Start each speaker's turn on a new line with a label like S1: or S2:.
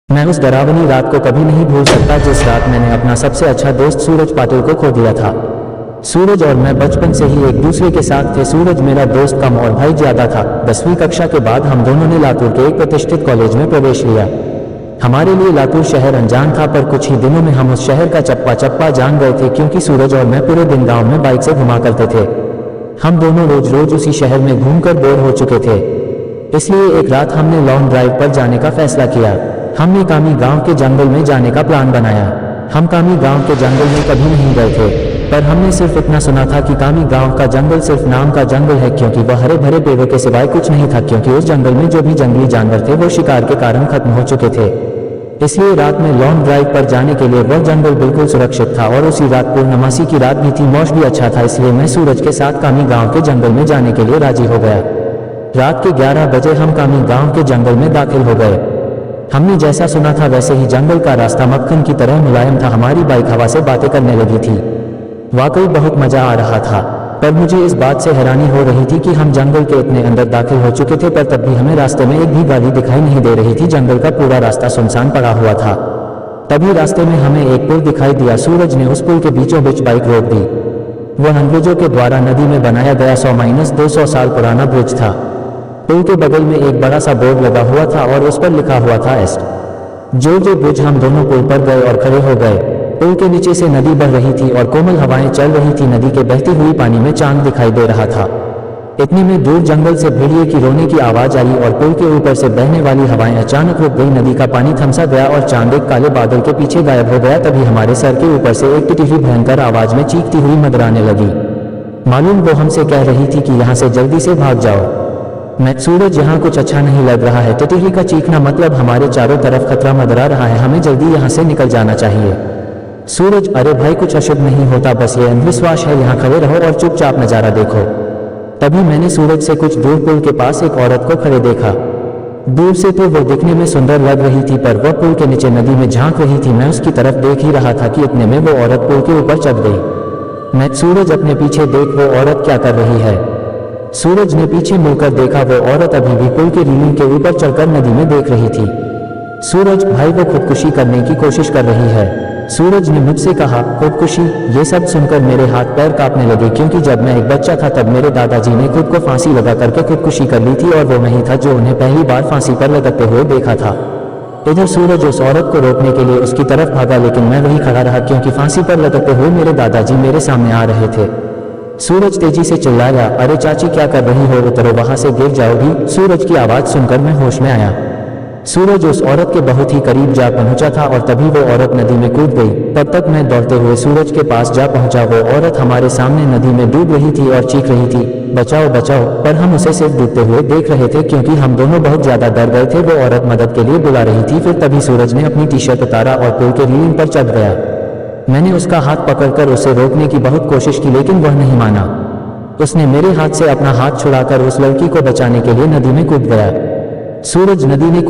S1: मैं उस डरावनी रात को कभी नहीं भूल सकता जिस रात मैंने अपना सबसे अच्छा दोस्त सूरज पाटिल को खो दिया था। सूरज और मैं बचपन से ही एक दूसरे के साथ थे। सूरज मेरा दोस्त कम और भाई ज्यादा था। 10वीं कक्षा के बाद हम दोनों ने लातूर के एक प्रतिष्ठित कॉलेज में प्रवेश लिया। हमारे लिए लातूर शहर अनजान था, पर कुछ ही दिनों में हम उस शहर का चप्पा चप्पा जान गए थे, क्योंकि सूरज और मैं पूरे दिन गाँव में बाइक से घुमा करते थे। हम दोनों रोज रोज उसी शहर में घूमकर बोर हो चुके थे, इसलिए एक रात हमने लॉन्ग ड्राइव पर जाने का फैसला किया। हमने कामी गांव के जंगल में जाने का प्लान बनाया। हम कामी गांव के जंगल में कभी नहीं गए थे, पर हमने सिर्फ इतना सुना था कि कामी गांव का जंगल सिर्फ नाम का जंगल है, क्योंकि वह हरे भरे पेड़ों के सिवाय कुछ नहीं था, क्योंकि उस जंगल में जो भी जंगली जानवर थे वो शिकार के कारण खत्म हो चुके थे। इसलिए रात में लॉन्ग ड्राइव पर जाने के लिए वह जंगल बिल्कुल सुरक्षित था, और उसी रात पूर्णमासी की रात भी थी। मौसम भी अच्छा था, इसलिए मैं सूरज के साथ कामी गांव के जंगल में जाने के लिए राजी हो गया। रात के 11 बजे हम कामी गांव के जंगल में दाखिल हो गए। हमने जैसा सुना था वैसे ही जंगल का रास्ता मक्खन की तरह मुलायम था। हमारी बाइक हवा से बातें करने लगी थी। वाकई बहुत मजा आ रहा था, पर मुझे इस बात से हैरानी हो रही थी कि हम जंगल के इतने अंदर दाखिल हो चुके थे, पर तब भी हमें रास्ते में एक भी गाड़ी दिखाई नहीं दे रही थी। जंगल का पूरा रास्ता सुनसान पड़ा हुआ था। तभी रास्ते में हमें एक पुल दिखाई दिया। सूरज ने उस पुल के बीचों बीच बाइक रोक दी। वह अंग्रेजों के द्वारा नदी में बनाया गया 100-200 साल पुराना ब्रिज था। पुल के बगल में एक बड़ा सा बोर्ड लगा हुआ था और उस पर लिखा हुआ था एस्ट जो ब्रिज। हम दोनों पुल पर गए और खड़े हो गए। पुल के नीचे से नदी बह रही थी और कोमल हवाएं चल रही थी। नदी के बहती हुई पानी में चांद दिखाई दे रहा था। इतने में दूर जंगल से भेड़िए की रोने की आवाज आई और पुल के ऊपर से बहने वाली हवाएं अचानक रुक गई। नदी का पानी थमसा गया और चांद एक काले बादल के पीछे गायब हो गया। तभी हमारे सर के ऊपर से एक टिटही भयंकर आवाज में चीखती हुई मंडराने लगी। मालूम वो हमसे कह रही थी कि यहाँ से जल्दी से भाग जाओ। मैं सूरज, यहाँ कुछ अच्छा नहीं लग रहा है। टिटही का चीखना मतलब हमारे चारों तरफ खतरा मंडरा रहा है, हमें जल्दी यहाँ से निकल जाना चाहिए। सूरज, अरे भाई कुछ अशुभ नहीं होता, बस ये अंधविश्वास है, यहाँ खड़े रहो और चुपचाप नजारा देखो। तभी मैंने सूरज से कुछ दूर पुल के पास एक औरत को खड़े देखा। दूर से तो वो दिखने में सुंदर लग रही थी, पर वह पुल के नीचे नदी में झांक रही थी। मैं उसकी तरफ देख ही रहा था कि इतने में वो औरत पुल के ऊपर चढ़ गई। मैं सूरज, अपने पीछे देख, वो औरत क्या कर रही है। सूरज ने पीछे मुड़कर देखा। वो औरत अभी भी पुल के रीलिंग के ऊपर चढ़कर नदी में देख रही थी। सूरज, भाई वो खुदकुशी करने की कोशिश कर रही है। सूरज ने मुझसे कहा, खुदकुशी? ये सब सुनकर मेरे हाथ पैर कांपने लगे, क्योंकि जब मैं एक बच्चा था तब मेरे दादाजी ने खुद को फांसी लगा करके खुदकुशी कर ली थी, और वो नहीं था जो उन्हें पहली बार फांसी पर लटकते हुए देखा था। इधर सूरज उस औरत को रोकने के लिए उसकी तरफ भागा, लेकिन मैं वहीं खड़ा रहा, क्योंकि फांसी पर लटकते हुए मेरे दादाजी मेरे सामने आ रहे थे। सूरज तेजी से चिल्लाया, अरे चाची क्या कर रही हो, उतरो, वहां से गिर जाओगी। सूरज की आवाज सुनकर मैं होश में आया। सूरज उस औरत के बहुत ही करीब जा पहुंचा था और तभी वो औरत नदी में कूद गई। तब तक मैं दौड़ते हुए सूरज के पास जा पहुंचा। वो औरत हमारे सामने नदी में डूब रही थी और चीख रही थी, बचाओ बचाओ, पर हम उसे सिर्फ डूबते हुए देख रहे थे, क्योंकि हम दोनों बहुत ज्यादा डर गए थे। वो औरत मदद के लिए बुला रही थी। फिर तभी सूरज ने अपनी टी-शर्ट उतारा और पुल के रीलिंग पर चढ़ गया। मैंने उसका हाथ पकड़कर उसे रोकने की बहुत कोशिश की, लेकिन वह नहीं माना। उसने मेरे हाथ से अपना हाथ छुड़ाकर उस लड़की को बचाने के लिए नदी में कूद गया। सूरज नदी में